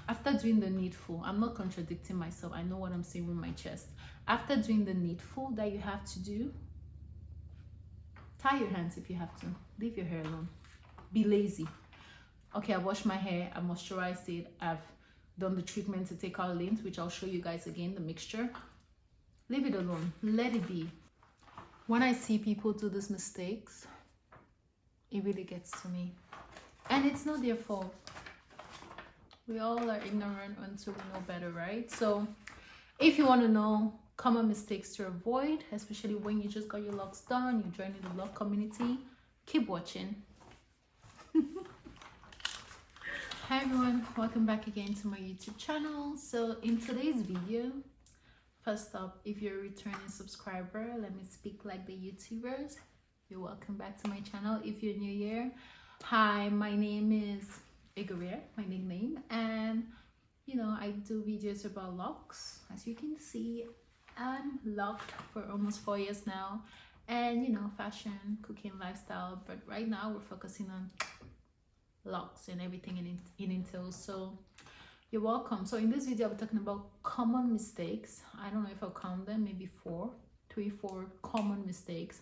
after doing the needful, I'm not contradicting myself, I know what I'm saying with my chest. After doing the needful that you have to do, tie your hands if you have to, leave your hair alone, be lazy. Okay, I washed my hair, I moisturized it, I've done the treatment to take out lint, which I'll show you guys again, the mixture. Leave it alone, let it be. When I see people do these mistakes, it really gets to me, and it's not their fault. We all are ignorant until we know better, right? So if you want to know common mistakes to avoid, especially when you just got your locks done, you're joining the lock community, keep watching. Hi everyone, welcome back again to my YouTube channel. So in today's video, first up, if you're a returning subscriber, let me speak like the YouTubers. You're welcome back to my channel. If you're new here, hi, my name is Egoriette, my nickname, and you know, I do videos about locks. As you can see, I'm locked for almost 4 years now, and you know, fashion, cooking, lifestyle, but right now we're focusing on locks and everything it entails. So you're welcome. So in this video, I'll be talking about common mistakes. I don't know if I'll count them, maybe 4 common mistakes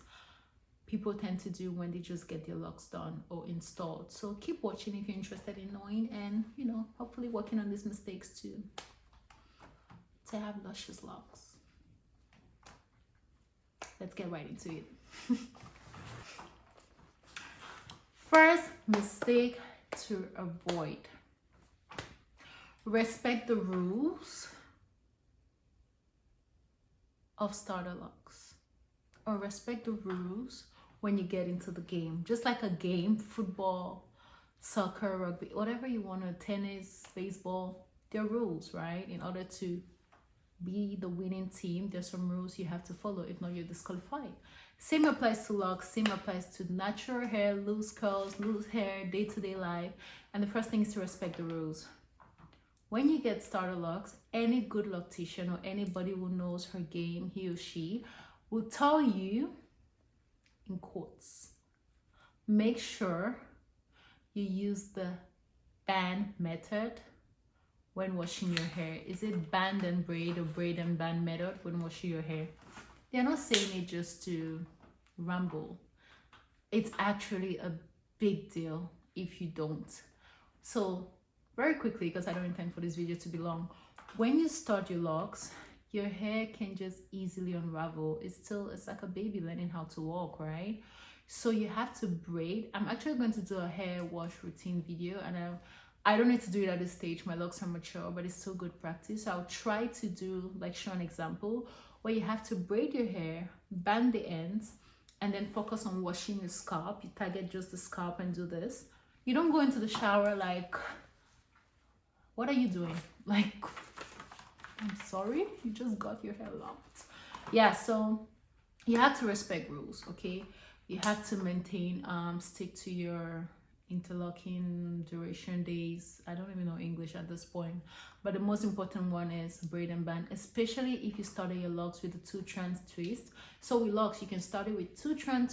people tend to do when they just get their locks done or installed. So keep watching if you're interested in knowing, and you know, hopefully working on these mistakes to have luscious locks. Let's get right into it. First mistake to avoid: respect the rules of starter locks, or respect the rules when you get into the game. Just like a game, football, soccer, rugby, whatever you want to, tennis, baseball, there are rules, right? In order to be the winning team, there's some rules you have to follow. If not, you're disqualified. Same applies to locks, same applies to natural hair, loose curls, loose hair, day-to-day life. And the first thing is to respect the rules. When you get starter locks, any good loctician or anybody who knows her game, he or she, will tell you, in quotes, make sure you use the band method when washing your hair. Is it band and braid or braid and band method when washing your hair? They're not saying it just to ramble. It's actually a big deal if you don't. So very quickly, because I don't intend for this video to be long, when you start your locks, your hair can just easily unravel. It's like a baby learning how to walk, right? So you have to braid. I'm actually going to do a hair wash routine video, and I don't need to do it at this stage. My locks are mature, but it's still good practice. So I'll try to do, like, show an example where you have to braid your hair, band the ends, and then focus on washing your scalp. You target just the scalp and do this. You don't go into the shower like, what are you doing? Like, I'm sorry, you just got your hair locked. Yeah, so you have to respect rules, okay? You have to maintain, stick to your interlocking duration days. I don't even know English at this point, but the most important one is braid and band, especially if you started your locks with the 2-strand twist. So with locks, you can start it with 2-strand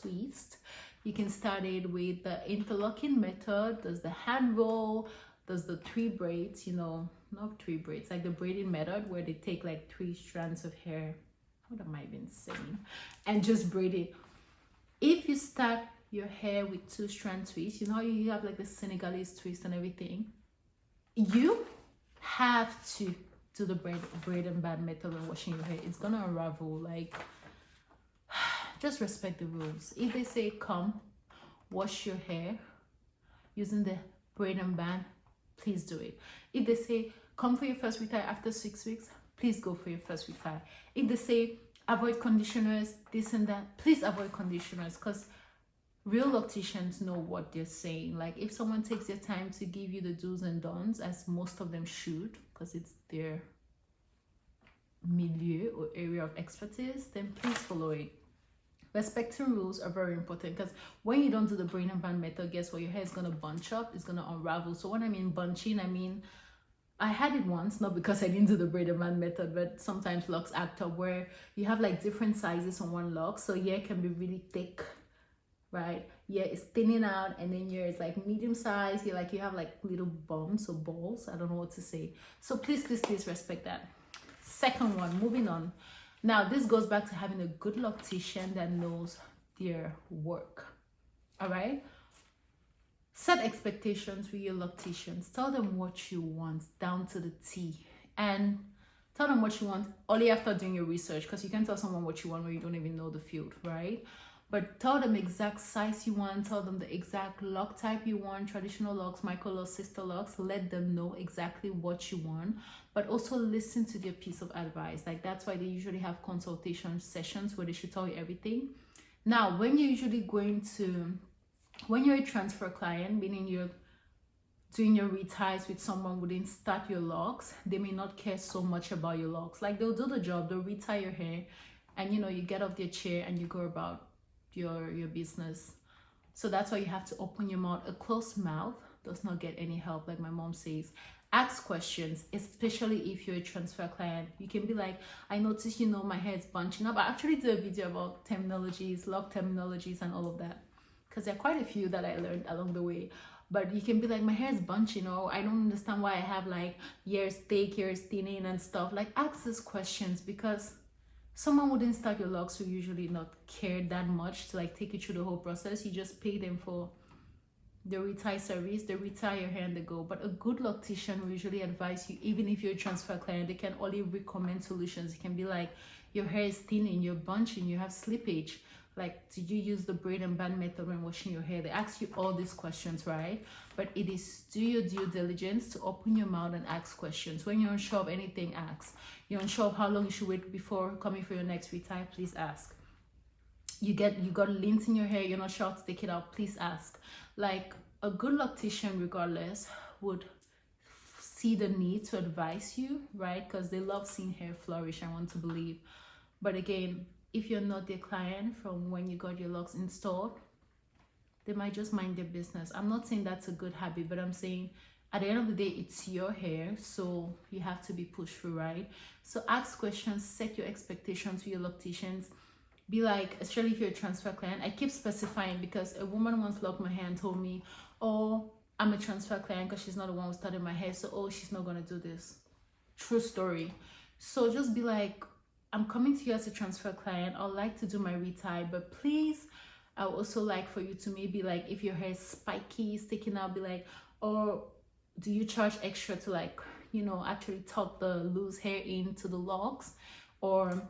twist. You can start it with the interlocking method. There's the hand roll, there's the 3 braids, you know, not 3 braids, like the braiding method where they take like 3 strands of hair, what am I even saying, and just braid it. If you start your hair with 2-strand twist, you know how you have like the Senegalese twist and everything, you have to do the braid and band method when washing your hair. It's gonna unravel. Like, just respect the rules. If they say come wash your hair using the braid and band, please do it. If they say come for your first retie after 6 weeks, please go for your first retie. If they say avoid conditioners, this and that, please avoid conditioners, because real locticians know what they're saying. Like, if someone takes their time to give you the do's and don'ts, as most of them should, because it's their milieu or area of expertise, then please follow it. Respecting rules are very important, because when you don't do the braid and band method, guess what? Your hair is going to bunch up, it's going to unravel. So when I mean bunching, I mean, I had it once, not because I didn't do the braid and band method, but sometimes locks act up where you have like different sizes on one lock. So hair can be really thick, right? yeah, it's thinning out, and then yours like medium size, you're like, you have like little bumps or balls, I don't know what to say. So please respect that. Second one, moving on. Now this goes back to having a good loctician that knows their work. All right, set expectations with your locticians. Tell them what you want down to the T, and tell them what you want only after doing your research, because you can't tell someone what you want when you don't even know the field, right? But tell them exact size you want, tell them the exact lock type you want, traditional locks, Microlocs, sisterlocs. Let them know exactly what you want, but also listen to their piece of advice. Like, that's why they usually have consultation sessions where they should tell you everything. Now, when you're usually when you're a transfer client, meaning you're doing your reties with someone who didn't start your locks, they may not care so much about your locks. Like, they'll do the job, they'll retie your hair, and you get off their chair and you go about your business. So that's why you have to open your mouth. A closed mouth does not get any help, like my mom says. Ask questions, especially if you're a transfer client. You can be like, I noticed my hair is bunching up. I actually did a video about terminologies, lock terminologies and all of that, because there are quite a few that I learned along the way. But you can be like, my hair is bunching, or I don't understand why I have like years thick, years thinning and stuff. Like, ask these questions, because someone who didn't start your locks will usually not care that much to like take you through the whole process. You just pay them for the retie service, they retire your hair and they go. But a good loctician will usually advise you, even if you're a transfer client, they can only recommend solutions. It can be like, your hair is thinning, you're bunching, you have slippage. Like, did you use the braid and band method when washing your hair? They ask you all these questions, right? But it is do your due diligence to open your mouth and ask questions. When you're unsure of anything, ask. You're unsure of how long you should wait before coming for your next retie, please ask. You got lint in your hair, you're not sure how to take it out, please ask. Like, a good loctician, regardless, would see the need to advise you, right? Because they love seeing hair flourish, I want to believe. But again, if you're not their client from when you got your locks installed, they might just mind their business. I'm not saying that's a good habit, but I'm saying at the end of the day, it's your hair, so you have to be pushed through, right? So ask questions, set your expectations with your locticians. Be like, especially if you're a transfer client, I keep specifying, because a woman once locked my hair and told me, oh, I'm a transfer client because she's not the one who started my hair, so oh, she's not gonna do this. True story. So just be like, I'm coming to you as a transfer client, I'd like to do my retie, but please, I would also like for you to maybe, like, if your hair is spiky, sticking out, be like, or do you charge extra to like, actually tuck the loose hair into the locks, or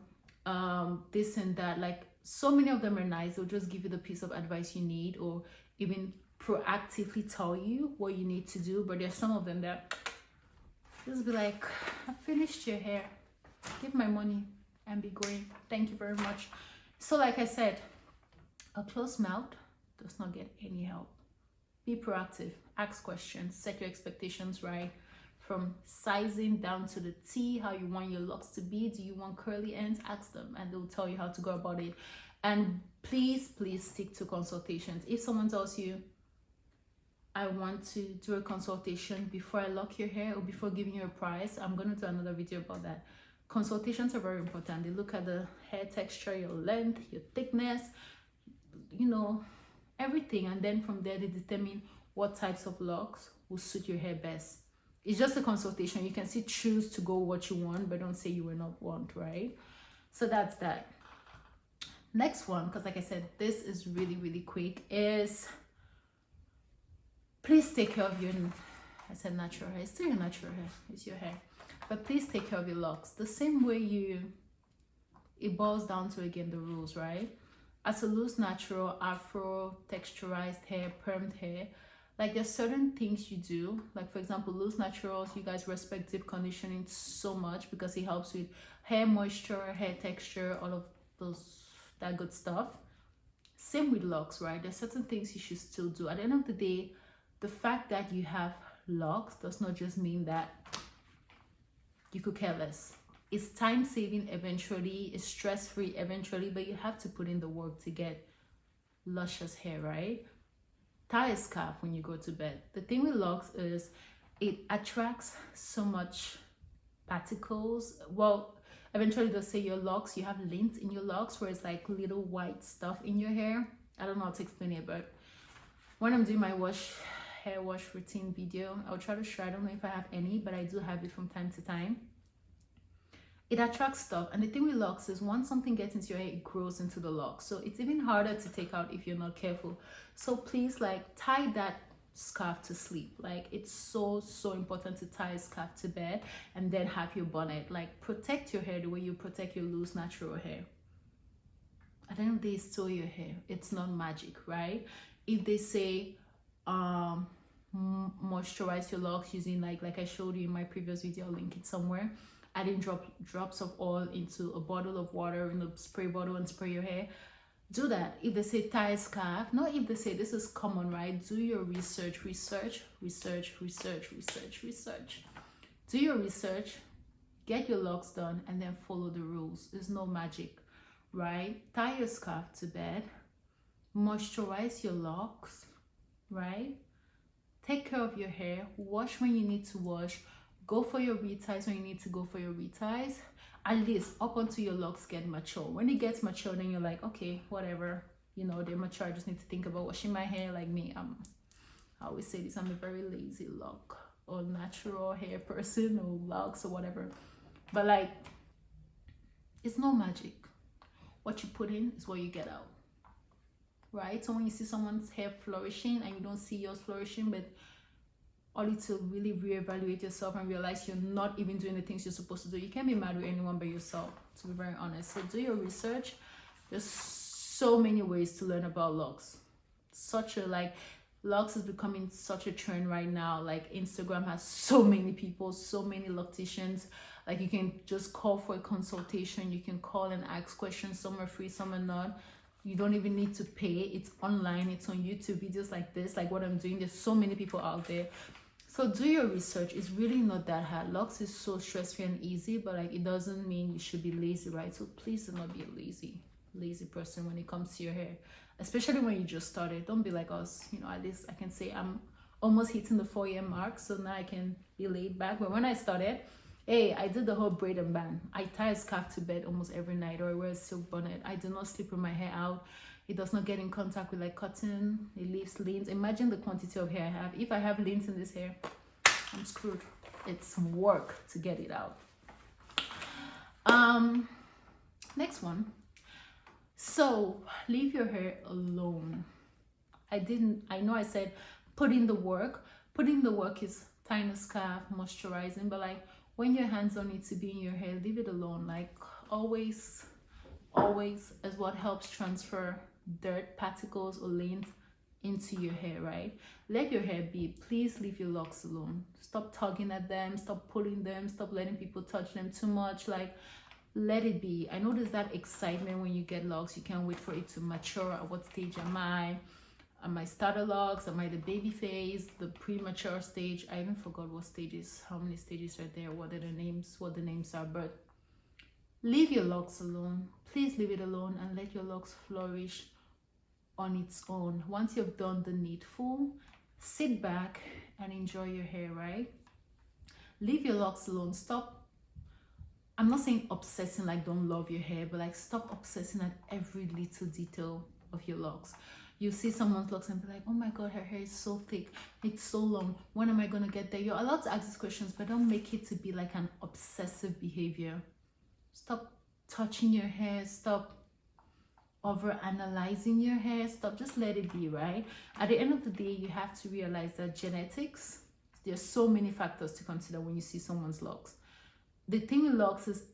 this and that. Like, so many of them are nice. They'll just give you the piece of advice you need, or even proactively tell you what you need to do. But there's some of them that just be like, I finished your hair, give my money and be going, thank you very much. So like I said, a closed mouth does not get any help. Be proactive, ask questions, set your expectations right, from sizing down to the T, how you want your locks to be. Do you want curly ends? Ask them and they'll tell you how to go about it. And please stick to consultations. If someone tells you, I want to do a consultation before I lock your hair or before giving you a price, I'm going to do another video about that. Consultations are very important. They look at the hair texture, your length, your thickness, everything, and then from there they determine what types of locks will suit your hair best. It's just a consultation. You can still choose to go what you want, but don't say you will not want, right? So that's that. Next one, because like I said, this is really quick, is please take care of your, I said natural hair, it's still your natural hair, it's your hair, but please take care of your locks. The same way it boils down to, again, the rules, right? As a loose, natural, afro, texturized hair, permed hair, like there's certain things you do. Like, for example, loose naturals, you guys respect deep conditioning so much because it helps with hair moisture, hair texture, all of that good stuff. Same with locks, right? There's certain things you should still do. At the end of the day, the fact that you have locks does not just mean that you could care less. It's time saving eventually, it's stress free eventually, but you have to put in the work to get luscious hair, right? Tie a scarf when you go to bed. The thing with locks is it attracts so much particles. Well, eventually they'll say your locks, you have lint in your locks, where it's like little white stuff in your hair. I don't know how to explain it, but when I'm doing my hair wash routine video, I'll try to show. I don't know if I have any, but I do have it from time to time. It attracts stuff, and the thing with locks is once something gets into your hair, it grows into the lock, so it's even harder to take out if you're not careful. So please, like, tie that scarf to sleep. Like, it's so important to tie a scarf to bed and then have your bonnet. Like, protect your hair the way you protect your loose natural hair. At the end of the day, it's still your hair. It's not magic, right? If they say moisturize your locks using like I showed you in my previous video, I'll link it somewhere, adding drops of oil into a bottle of water in a spray bottle and spray your hair, do that. If they say tie a scarf, not if they say, this is common, right? Do your research. Do your research, get your locks done, and then follow the rules. There's no magic, right? Tie your scarf to bed, moisturize your locks, right? Take care of your hair, wash when you need to wash, go for your reties when you need to go for your reties, at least up until your locks get mature. When it gets mature, then you're like, okay, whatever, you know, they're mature. I just need to think about washing my hair. Like me, I always say this, I'm a very lazy lock or natural hair person, or locks or whatever. But like, it's no magic. What you put in is what you get out, right? So when you see someone's hair flourishing and you don't see yours flourishing, but only to really reevaluate yourself and realize you're not even doing the things you're supposed to do. You can't be mad with anyone but yourself, to be very honest. So do your research. There's so many ways to learn about locks. Locks is becoming such a trend right now. Like, Instagram has so many people, so many locticians. Like, you can just call for a consultation. You can call and ask questions. Some are free, some are not. You don't even need to pay. It's online. It's on YouTube, videos like this, like what I'm doing. There's so many people out there. So do your research. It's really not that hard. Locks is so stress-free and easy, but like, it doesn't mean you should be lazy, right? So please do not be a lazy person when it comes to your hair, especially when you just started. Don't be like us. You know, at least I can say I'm almost hitting the 4-year mark, so now I can be laid back. But when I started, hey, I did the whole braid and band. I tie a scarf to bed almost every night, or I wear a silk bonnet. I do not sleep with my hair out. It does not get in contact with like cotton. It leaves lint. Imagine the quantity of hair I have. If I have lint in this hair, I'm screwed. It's work to get it out. Next one. So leave your hair alone. I know I said put in the work. Putting the work is tying a scarf, moisturizing, but like, when your hands don't need to be in your hair, leave it alone. Like, always is what helps transfer dirt, particles, or lint into your hair, right? Let your hair be. Please leave your locks alone. Stop tugging at them, stop pulling them, stop letting people touch them too much. Like, let it be. I know there's that excitement when you get locks. You can't wait for it to mature. At what stage am I? Am I starter locks? Am I the baby phase, the premature stage? I even forgot what stages, how many stages are there, what the names are. But leave your locks alone. Please leave it alone and let your locks flourish on its own. Once you've done the needful, sit back and enjoy your hair, right? Leave your locks alone. Stop. I'm not saying obsessing, like don't love your hair, but like stop obsessing at every little detail of your locks. You see someone's locks and be like, oh my god, her hair is so thick, it's so long, when am I gonna get there? You're allowed to ask these questions, but don't make it to be like an obsessive behavior. Stop touching your hair, stop over analyzing your hair, stop, just let it be, right? At the end of the day, you have to realize that genetics, there's so many factors to consider when you see someone's locks. The thing with locks is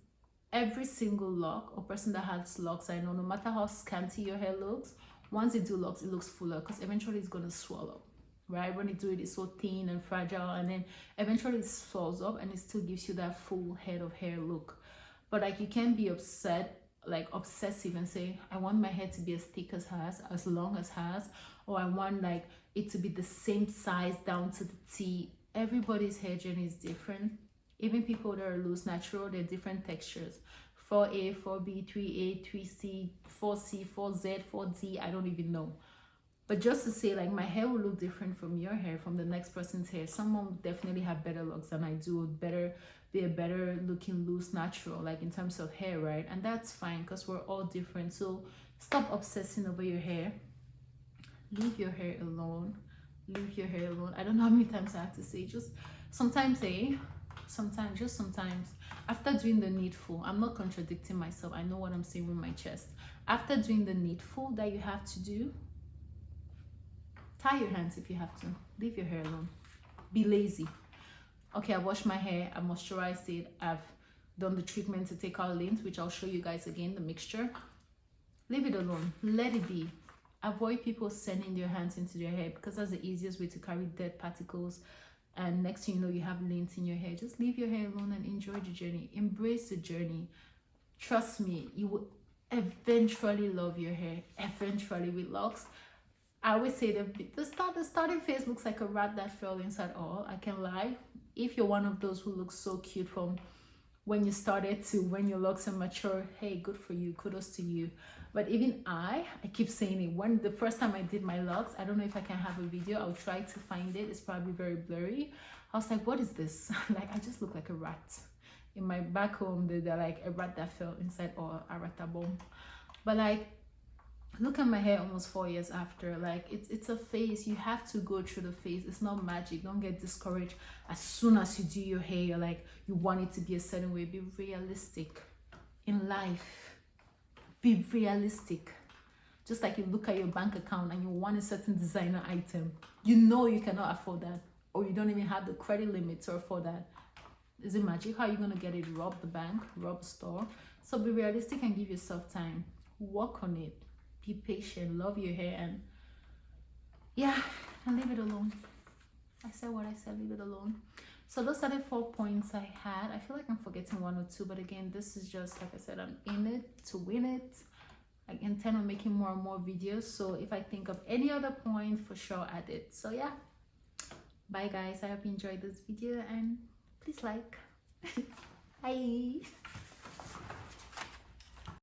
every single lock or person that has locks, I know, no matter how scanty your hair looks, once you do locks, it looks fuller because eventually it's going to swell up, right? When you do it, it's so thin and fragile, and then eventually it swells up and it still gives you that full head of hair look. But like, you can't be obsessive and say, I want my hair to be as thick as hers, as long as hers, or I want like it to be the same size down to the T. Everybody's hair journey is different. Even people that are loose natural, they're different textures. 4A, 4B, 3A, 3C, 4C, 4Z, 4D, I don't even know. But just to say, like, my hair will look different from your hair, from the next person's hair. Someone will definitely have better looks than I do, be a better looking loose natural, like in terms of hair, right? And that's fine because we're all different. So stop obsessing over your hair. leave your hair alone. Leave your hair alone. I don't know how many times I have to say, just sometimes, just sometimes, after doing the needful, I'm not contradicting myself, I know what I'm saying with my chest. After doing the needful that you have to do, tie your hands if you have to. Leave your hair alone. Be lazy. Okay, I washed my hair, I moisturized it, I've done the treatment to take out lint, which I'll show you guys again, the mixture. Leave it alone. Let it be. Avoid people sending their hands into their hair, because that's the easiest way to carry dead particles, and next thing you know, you have lint in your hair. Just leave your hair alone and enjoy the journey. Embrace the journey. Trust me, you will eventually love your hair. Eventually. With locks, I always say that the starting phase looks like a rat that fell inside all. I can't lie. If you're one of those who looks so cute from when you started to when your locks are mature, hey, good for you, kudos to you. But even I keep saying it, when the first time I did my locks, I don't know if I can have a video, I'll try to find it, it's probably very blurry. I was like, what is this? Like, I just look like a rat. In my back home, they're like a rat that fell inside, or a ratabom. But like, look at my hair almost 4 years after. Like, it's a phase. You have to go through the phase. It's not magic. Don't get discouraged as soon as you do your hair, like you want it to be a certain way. Be realistic in life. Be realistic. Just like you look at your bank account and you want a certain designer item, you know you cannot afford that, or you don't even have the credit limit to afford that. Is it magic? How are you going to get it? Rob the bank, rob the store? So be realistic and give yourself time. Work on it. Be patient. Love your hair, and yeah, and leave it alone. I said what I said, leave it alone. So those are the 4 points I had. I feel like I'm forgetting 1 or 2, but again, this is just, like I said, I'm in it to win it. I intend on making more and more videos, so if I think of any other point, for sure add it. So yeah, bye guys. I hope you enjoyed this video, and please like. Bye.